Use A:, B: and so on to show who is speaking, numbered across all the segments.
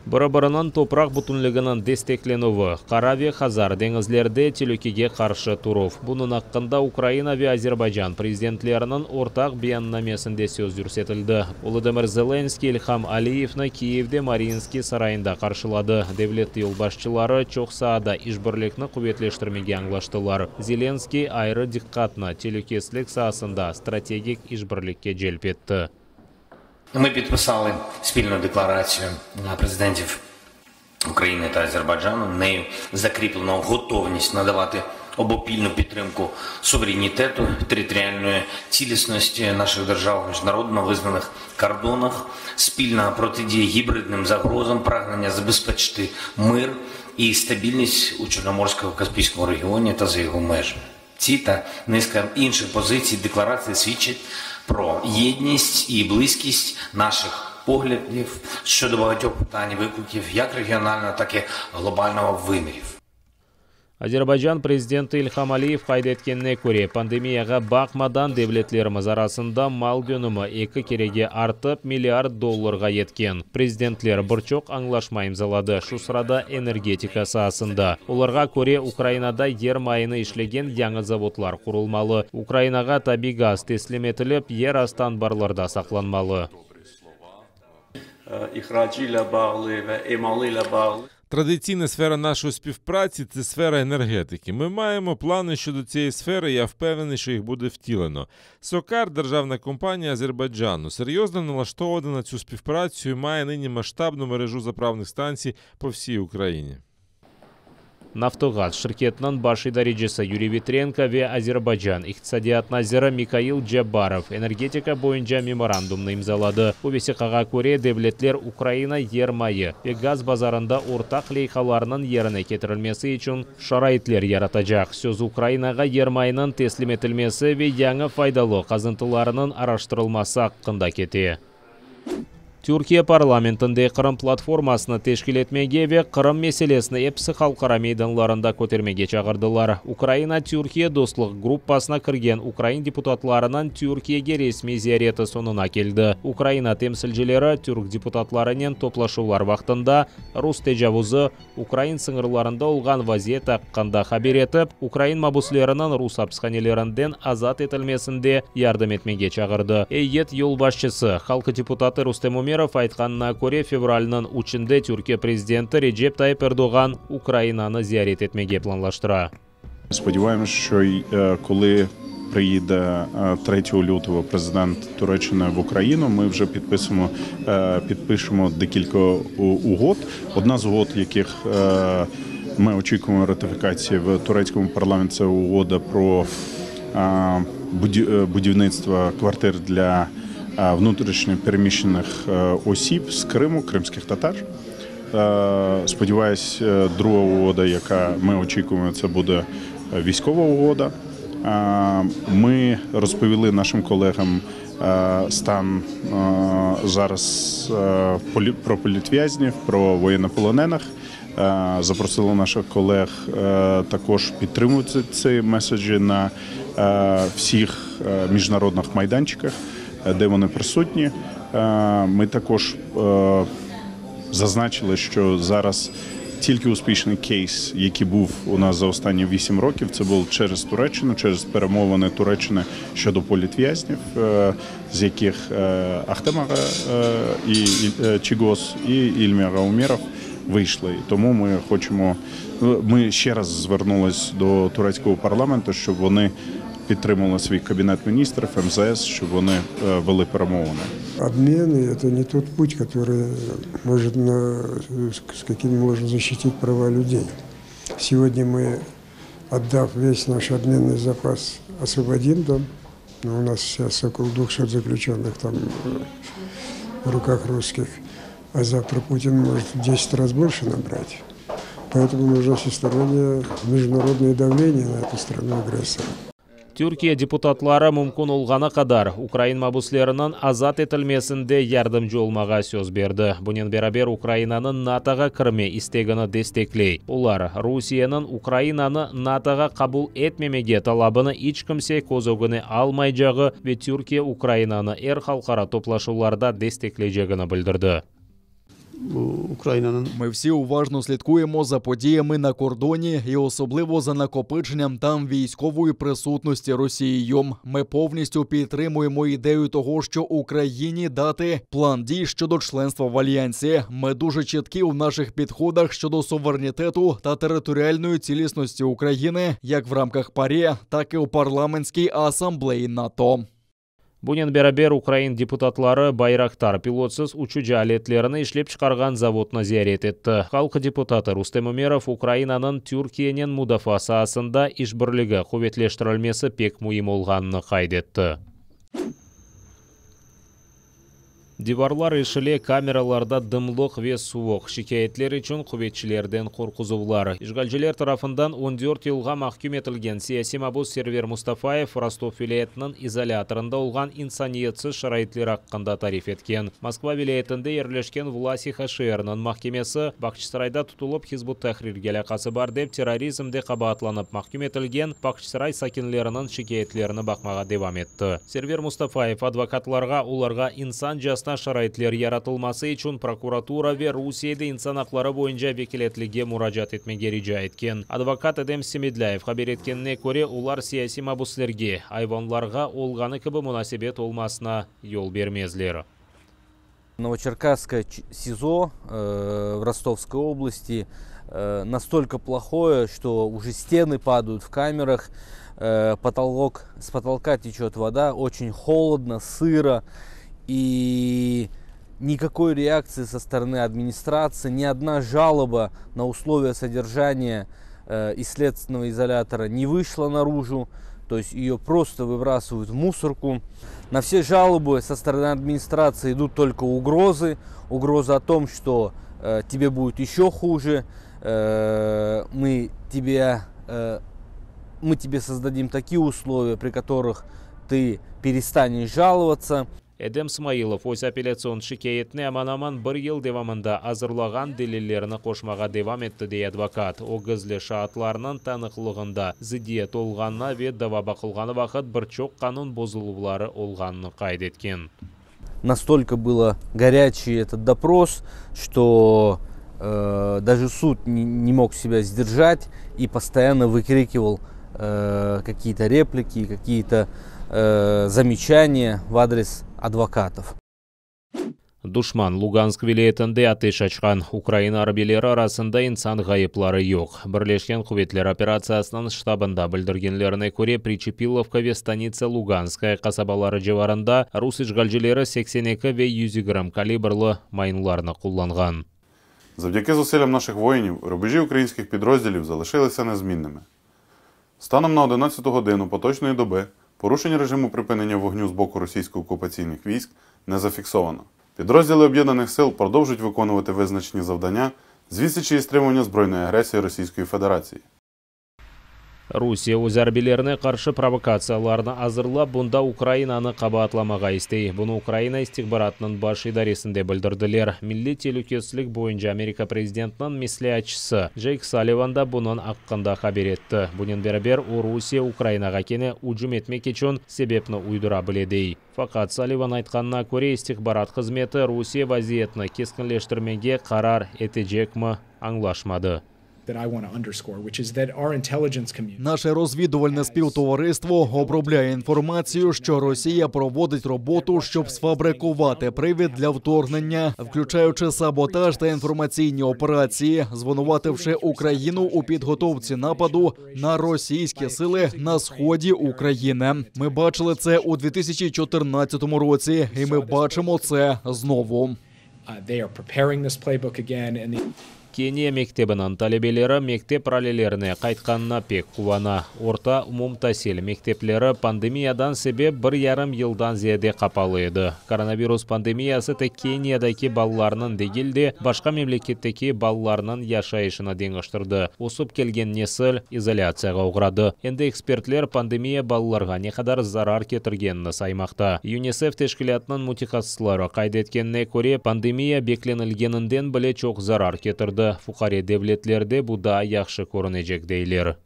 A: Бір-бірінің топырақ бүтінлігінің дестекленуі, Қараве Хазар деңізлерде телекеге қаршы тұрып. Бұның аққында Украина ве Азербайджан президентлерінің ортақ баяндамасында сөз жүрсетілді. Володимир Зеленский Ильхам Алиевні Киевде Мариинский сарайында қаршылады. Devlet yolbaşçıları çok sahada işbirlikni kuvvetlashtirmege anglashdilar. Zelenskiy ayrı diqqatni teлекесілік сahasında стратегик işbirlikке jelp etdi.
B: Ми підписали спільну декларацію президентів України та Азербайджану. Нею закріплено готовність надавати обопільну підтримку суверенітету, територіальної цілісності наших держав в міжнародно визнаних кордонах, спільна протидія гібридним загрозам, прагнення забезпечити мир і стабільність у Чорноморсько-Каспійському регіоні та за його межами. Ці та низка інших позицій декларації свідчать про єдність і близькість наших поглядів щодо багатьох питань і викликів як регіонального, так і глобального вимірів.
A: Azerbaycan президенті Ильхам Алиев қайда еткеніне көре, пандемияға бақмадан devletlerimiz arasında mal өнімі 2 кереге артып $1 миллиард еткен. Президентлер бірчоқ аңлашма имзалады. Шу сырада энергетика сahasында. Оларға көре Украинада ер майыны ішлеген яңы заводлар құрылмалы. Украинаға табиғи газ теслим етіліп, ер астан барларда сақланмалы.
C: Традиційна сфера нашої співпраці – це сфера енергетики. Ми маємо плани щодо цієї сфери, я впевнений, що їх буде втілено. Сокар – державна компанія Азербайджану. Серйозно налаштована на цю співпрацю і має нині масштабну мережу заправних станцій по всій Україні.
A: Нафтогаз шirketining baş idarəçisi Yuriy Vitrenko ve Azerbaycan iqtisadiyyat naziri Mikhail Jabbarov energetika boyunca memorandumni imzaladı. Bu vəsiqaga göre devletler Ukrayna yer mayı ve gaz bazarında ortak leyhalarının yerine getirilmesi için şaraitler yaratacak. Söz Ukraynaga yer mayının teslim etilmesi ve yangi faydalı kazıntılarının araştırılması hakkında keti. Türkiye parlamentinde Qırım platformasını teşkil etmege ve Qırım meselesini hepsi xalqara meydanlarında көтермеге çağırdılar. Ukrayna-Türkiye dostluk gruppasına kirgen Ukrayn deputatlarının Türkiye'ge resmi ziyareti sonuna keldi. Ukrayna temsilcileri Türk deputatlarının toplaşular vaqtında Rus tejavuzu Ukrayn sınırlarında olgan vaziyet hakkında haber etip, Ukrayn mabuslarının Rus hapishanelerinden azat etilmesinde yardım etmege çağırdı. Heyet yol başçısı, halkı deputatı Rustem Umerov айтқанына көре февральның 3-інде Түркия президенті Реджеп Тайып Ердоған Українаны зиярет етмеге планлаштыра.
D: Сподіваємося, що коли приїде 3 лютого президент Туреччини в Україну, ми вже підпишемо декілька угод. Одна з угод, яких ми очікуємо ратифікації в турецькому парламенті, це угода про будівництво квартир для внутрішньо переміщених осіб з Криму, кримських татар. Сподіваюсь, друга угода, яка ми очікуємо, це буде військова угода. Ми розповіли нашим колегам стан зараз про політв'язнів, про воєннополонених. Запросили наших колег також підтримувати ці меседжі на всіх міжнародних майданчиках, де вони присутні. Ми також зазначили, що зараз тільки успішний кейс, який був у нас за останні 8 років, це був через Туреччину, через перемовини Туреччини щодо політв'язнів, з яких Ахтемага і Чігос і Ільміра Умєров вийшли. Тому ми ще раз звернулись до турецького парламенту, щоб вони підтримали свій кабінет міністрів, МЗС, щоб вони вели перемовини.
E: Обмены – это не тот путь, который с каким можно защитить права людей. Сегодня мы, отдав весь наш обменный запас, освободим дом. Но у нас сейчас около 200 заключенных там в руках русских. А завтра Путин может в 10 раз больше набрать. Поэтому нужно всестороннее международное давление на эту страну-агрессора.
A: Türkiye deputatlары мүмкін olğana kadar Ukrayn mabuslarının azat etilmesinde yardımcı olmağa söz berdi. Bunun beraber Ukraynanın NATO'ga kirme istegini destekley. Ular Rusiyanın Ukraynanı NATO'ga kabul etmemege talabını hiç kimse kozogini almayacağı ve Türkiye Ukraynanı xalqara toplaşularda destekleyeceğini bildirdi.
F: Українанın.
G: Ми всі уважно слідкуємо за подіями на кордоні і особливо за накопиченням там військової присутності Росією. Ми повністю підтримуємо ідею того, що Україні дати план дій щодо членства в Альянсі. Ми дуже чіткі в наших підходах щодо суверенітету та територіальної цілісності України, як в рамках ПАРЄ, так і у парламентській асамблеї НАТО.
A: Bunun beraber Ukrayn депутатлары Байрактар пилотсыз учу алетлерini ишлеп чыгарган заводны зиярет etdi. Халк депутаты Рустем Умеров Украинаның Түркиянен мудафа сahasында иш бирлиги кuvvetlешtirилmesi pek muhim olганын qayd etdi. Диварлар ишіле камераларда дымлық ве суық. Шикаетлер үшін кувветчилерден коркузулар. Ишгалчылар тарафындан 14 жылға махкум етілген сияси мабус Сервер Мустафаев Ростов вилаятының изоляторында олған инсаниетсіз шарайтлер аққында тариф еткен. Москва вилаятында ерлешкен Власиха шерінің махкемесі Бахчисарайда тутулып Хизбут Тахрирге алақасы бар деп терроризмде қабатланып махкум етілген Бахчисарай сакинлерінің шикаетлеріні бақмаға девам етті. Сервер Мустафаев адвокатларға оларға инсан жасына шарайтлер яратылмасы үшін прокуратура ве Русияда инсан хақлары бойынша векилетлиге муражат етмеге рижа еткен. Адвокат Эдем Семидляев хабар еткеніне көре олар сияси мабуслерге, айванларға олғаны кібі мунасибет олмасына yol бермезлер.
H: Новочеркасское СИЗО в Ростовской области настолько плохое, что уже стены падают в камерах, с потолка течет вода, очень холодно, сыро. И никакой реакции со стороны администрации, ни одна жалоба на условия содержания из следственного изолятора не вышла наружу. То есть ее просто выбрасывают в мусорку. На все жалобы со стороны администрации идут только угрозы. Угрозы о том, что тебе будет еще хуже. Мы тебе создадим такие условия, при которых ты перестанешь жаловаться.
A: Эдем Смаилов өз апелляцион шикаетіне аман-аман бір ел девамында азырлаған делиллеріні қошмаға девам етті дей адвокат. Огызлы шаатларының танықлығында зидиет олғанына ве даваба қылғаны вақыт бір чоқ қанун бозылулары олғанын қайд еткен.
H: Настолько было горячий этот допрос, что даже суд не мог себя сдержать и постоянно выкрикивал какие-то реплики, какие-то замечания в адрес адвокатов.
A: Душман Луганск вилаятында атыш ачқан. Украина арбилері арасында инсан ғайыплары жоқ. Бірлешкен кувветлер операциясының штабында білдіргенлеріне көре Причепиловка ве станица Луганская қасабалары жеварында рус ишгалчылары 82 ве 100 грамм калибрлы майнларны қолланған.
I: Завдяки зусиллям наших воїнів, рубежі українських підрозділів залишилися незмінними. Станом на 11 годину поточної доби порушень режиму припинення вогню з боку російсько-окупаційних військ не зафіксовано. Підрозділи Об'єднаних сил продовжують виконувати визначені завдання з відсічі і стримування збройної агресії Російської Федерації.
A: Русия өз арбилеріне қаршы провокацияларны азырлап, бұнда Украинаны қабатламаға істей. Бұны Украина истихбаратының баш идаресінде білдірділер. Милли телекөсілік бойынша Америка президентінің мислиячысы Джейк Салливан да бұнын аққында хабар етті. Бұнын бәрібер Русия Украинаға кені ұжым етмек үшін себепні уйдыра біледей. Фақат Салливан айтқанына көре истихбарат қызметі Русия вазиетні кескінлештірмеге қарар етежекмі аңлашмады.
G: Наше розвідувальне співтовариство обробляє інформацію, що Росія проводить роботу, щоб сфабрикувати привід для вторгнення, включаючи саботаж та інформаційні операції, звинувативши Україну у підготовці нападу на російські сили на сході України. Ми бачили це у 2014 році, і ми бачимо це знову.
A: Кения мектебінің талебелері мектеп ралелеріне қайтқанына пек қуана. Орта умум тәсіл мектеплері пандемиядан себеп 1,5 жылдан зияде қапалы еді. Коронавирус пандемиясы тек Кениядаки балаларының дегілде башқа мемлекеттеки балаларының яшайышына деңіштірді. Осып келген несіл изоляцияға ұғырады. Енді экспертлер пандемия балаларға не қадар зарар кетіргеніні саймақта. ЮНИСЕФ тешкілятының мутихассылары қайд еткеніне көре пандемия бекленілгенінден біле чоқ зарар кетірді. Фухаре девлетлерде бұда яқшы көрінежек дейлер.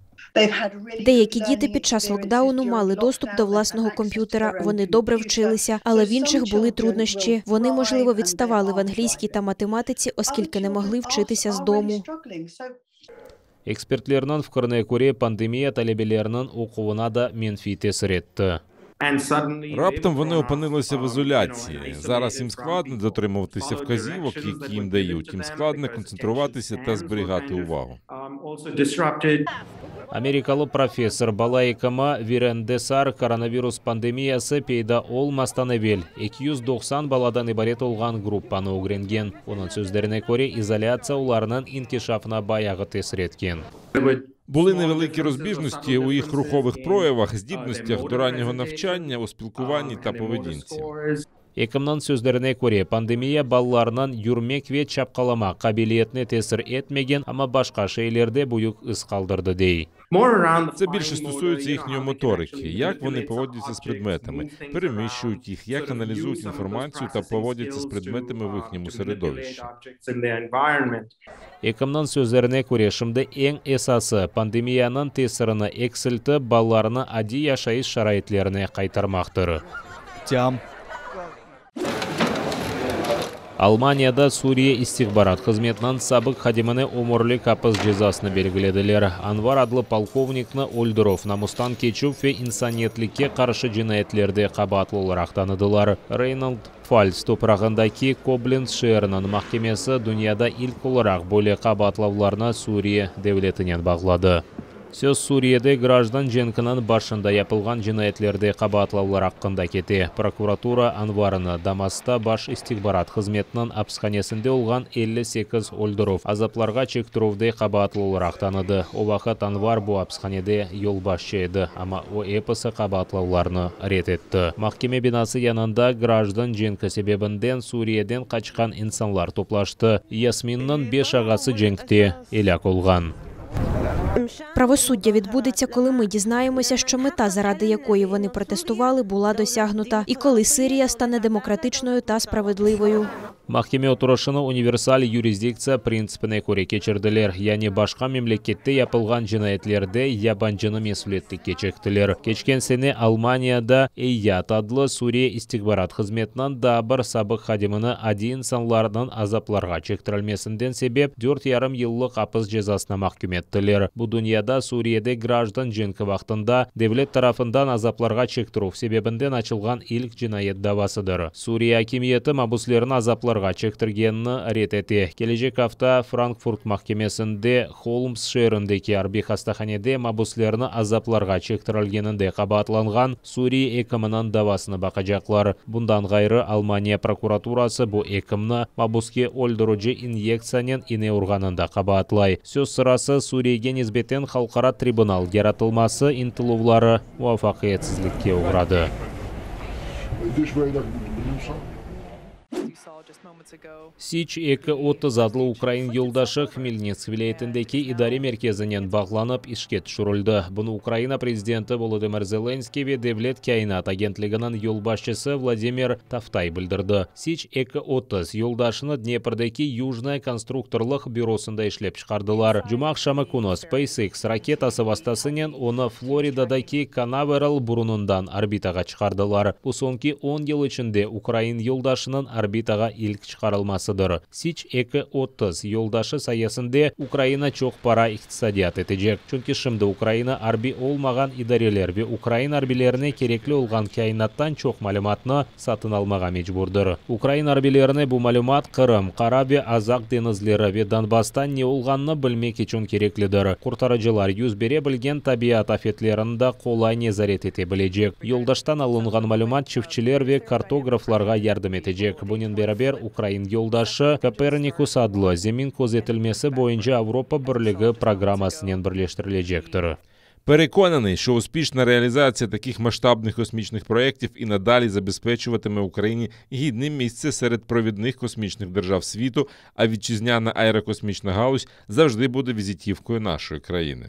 F: Деякі діти під час локдауну мали доступ до власного комп'ютера, вони добре вчилися, але в інших були труднощі. Вони, можливо, відставали в англійській та математиці, оскільки не могли вчитися з дому.
A: Экспертлернен вкырне көре пандемия талебелернен оқуына да менфи тесір етті.
C: Раптом вони опинилися в ізоляції. Зараз їм складно дотримуватися вказівок, які їм дають. Їм складно концентруватися та зберігати увагу.
A: Америкалы профессор Балайкама Вирендесар коронавирус пандемиясы пейда олмастан эвел 290 баладан ибарет олған группаны огренген. Оның сөздеріне көре изоляция оларынан инкишафына баяғы тесір еткен.
C: Були невеликі розбіжності у їх рухових проявах, здібностях до раннього навчання, у спілкуванні та поведінці.
A: Екімнан сөздеріне көре пандемия балаларынан юрмек ве чапқалама қабилетіне тесір етмеген, ама башқа шейлерде бұйық із қалдырды дей.
C: Це більше стосується їхньої моторики, як вони поводяться з предметами, переміщують їх, як аналізують інформацію та поводяться з предметами в їхньому середовищі.
A: Екімнан сөздеріне көре шымды ең esасы пандемияның тесіріні эксілті балаларына ади яшайыз шарайтлеріне қайтармақтыр. Алманияда Сурия истихбарат қызметінен сабық хадиманы омырлы қапыз жазасыны белгіледілер. Анвар адлы полковникны Ольдыров намустан кечуп ве инсаниетлікке қаршы жинайетлерді қабатлы оларақ таныдылар. Рейнольд Фальц топырағындаки Кобленц шерінің махкемесі дүнияда ilk оларақ бөлі қабатлауларына Сурия devletінен бағлады. Сөз Сурияда граждан женкінің башында япылған жинайетлерді қабатлаулар аққында кете. Прокуратура Анварыны Дамаста баш истихбарат қызметінің апсханесінде олған 58 Ольдыров азапларға чектіровді қабатлаулар ақтаныды. О вақыт Анвар бұ апсханеде ел басшы еді, ама о эпысы қабатлауларны рет етті. Махкеме бинасы янында граждан женкі себебінден Сурияден қачқан инсанлар топлашты. Ясминнің 5 ағасы женкте еляк олған.
F: Правосуддя відбудеться, коли ми дізнаємося, що мета, заради якої вони протестували, була досягнута, і коли Сирія стане демократичною та справедливою.
A: Махкеме отырышыны универсаль юрисдикция принципіне көре кечірділер, яғни башқа мемлекетте япылған жинайетлерді ябанжыны месулетті кечектілер. Кечкен сене Алманияда Эйят адлы Сурия истихбарат қызметінен да бір сабық хадимыны ади инсанларының азапларға чектірілмесінден себеп 4,5 yıllık апыз жазасына махкем еттілер. Бұл дүнияда Сурияда граждан женкі вақтында devlet тарапынан азапларға чектіру себебінден açılған ilk жинайет давасыдыр. Сурия акимиеті мабуслерін азапларға чектіргенні рет еті. Кележек hafta Франкфурт махкемесінде Холмс шеріндегі арби хастаханеде мабуслеріні азапларға чектірілгенінде қабатланған Сурия екімінің давасыны бақажақлар. Бұндан ғайры Алмания прокуратурасы бұл екімні мабуске ольдыручы инъекциянен ине ұрғанында қабатлай. Сөз сырасы Сурияге низбетен халқара трибунал яратылмасы интылулары муафақиетсізлікке ұғырады. Сич 2-30 адлы Украин елдашы Хмельницк вилаетіндегі идаре мерkezінен бағланып ішке түшірілді. Бұны Украина президенті Володимир Зеленский ве Devlet Kainat агентлігінің елбашчысы Владимир Тавтай білдірді. Сич 2-30 елдашыны Днепрдегі Южная конструкторлық бюросында ішлеп шығардылар. Жұма ақшамы күні SpaceX ракетасы вастасынен оны Флоридадagi Канаверал бұрынындан орбитаға шығардылар. Бұл сонки 10 ел ішінде Украин елдашының орбитаға ilk çıkarılmasıdır. Сич 2-30 yoldaşı sayesinde Ukrayna çok para iqtisadiyat edecek. Çünkü şimdi Ukrayna arbi olmagan idareler ve Ukrayna arbilerine gerekli olgan kainattan çok malumatını satın almağa mecburdur. Ukrayna arbilerine bu malumat Kırım, Kara ve Azak denizleri ve Donbass'tan ne olganını bilmek için gereklidir. Kurtarıcılar yüz bere bilgen tabiat afetlerinde kolay nezaret edebilecek. Yoldaştan alıngan malumat çiftçiler ve kartograflarga yardım edecek. Bunun beraber Ukrayn yoldaşı Kopernikus adlı zemin көзетілмесі бойынша Авропа бірлігі програмасымен бірлештірілежектір.
C: Переконаний, що успішна реалізація таких масштабних космічних проєктів і надалі забезпечуватиме Україні гідне місце серед провідних космічних держав світу, а вітчизняна аерокосмічна галузь завжди буде візитівкою нашої країни.